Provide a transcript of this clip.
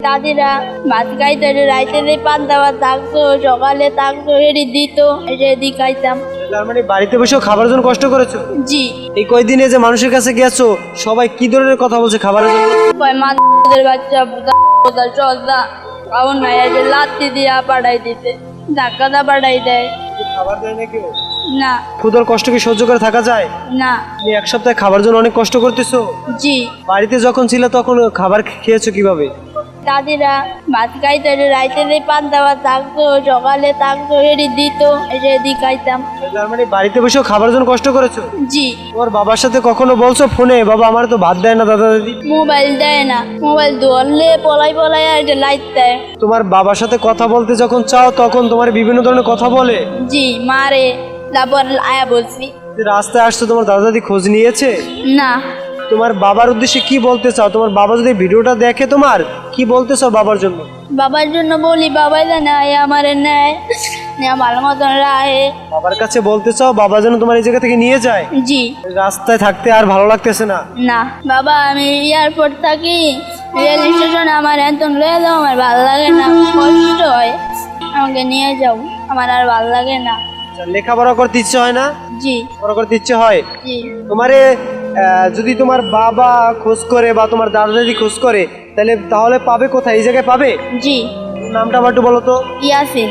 দাদিরা ভাত খাইতো, রাইতে পান্তা ভাত থাকতো, সকালে থাকতো, এটি দিত, এটি খাইতাম। তার মানে বাড়িতে বসেও খাবার জন্য কষ্ট করেছো? জি। এই কয়দিনে যে মানুষের কাছে গেছো, সবাই কি ধরনের কথা বলছে খাবারের জন্য? মাদের বাচ্চা সদা খাওয়ান নাই, লাত্তি দিয়া পাঠাই দিতে, ধাক্কা দা পাঠাই দেয়। খাবার দেয় না কেউ? না। ক্ষুধার কষ্ট কি সহ্য করে থাকা যায়? না। তুমি এক সপ্তাহে খাবার জন্য অনেক কষ্ট করতেছো? জি। বাড়িতে যখন ছিল তখন খাবার খেয়েছো কিভাবে? দাদিরা ভাত খাইতো, রাইতে পান্তা ভাত থাকতো, সকালে থাকতো, এটি দিত, এটি খাইতাম। তার মানে বাড়িতে বসেও খাবার জন্য কষ্ট করেছো? জি। তোমার বাবার সাথে কখনো বলছো ফোনে, বাবা আমার তো ভাত দেয় না দাদা দাদি? মোবাইল দেয় না, মোবাইল ধরলে পলাই পলাই লাইট দেয়। তোমার বাবার সাথে কথা বলতে যখন চাও তখন তোমার বিভিন্ন ধরনের কথা বলে? জি, মারে, তারপর আয়া বলছি। যে রাস্তায় আসছো তোমার দাদা দাদি খোঁজ নিয়েছে? না। তোমার বাবার উদ্দেশ্যে কি বলতে চাও? তোমার বাবা যদি ভিডিওটা দেখে তোমার, কি বলতে চাও বাবার জন্য? বাবার জন্য বলি, বাবাই নেয় আমারে, নেয় ভালো মতন রাহে। বাবার কাছে বলতে চাও বাবা যেন তোমার এই জায়গা থেকে নিয়ে যায়? জি। রাস্তায় থাকতে আর ভালো লাগতেছে না? না বাবা, আমি এয়ারপোর্ট থাকি, রেল স্টেশন, আমার এত লয়ে যাও, আমার ভালো লাগে না, কষ্ট হয়, আমাকে নিয়ে যাও, আমার আর ভালো লাগে না। লেখাপড়া করতে ইচ্ছে হয় না? জি। পড়া করতে ইচ্ছে হয়? জি। তোমারে যদি তোমার বাবা খোঁজ করে বা তোমার দাদা দাদি খোঁজ করে, তাহলে পাবে কোথায়? এই জায়গায় পাবে? জি। নামটা আবার একটু বলো তো। ইয়াসিন।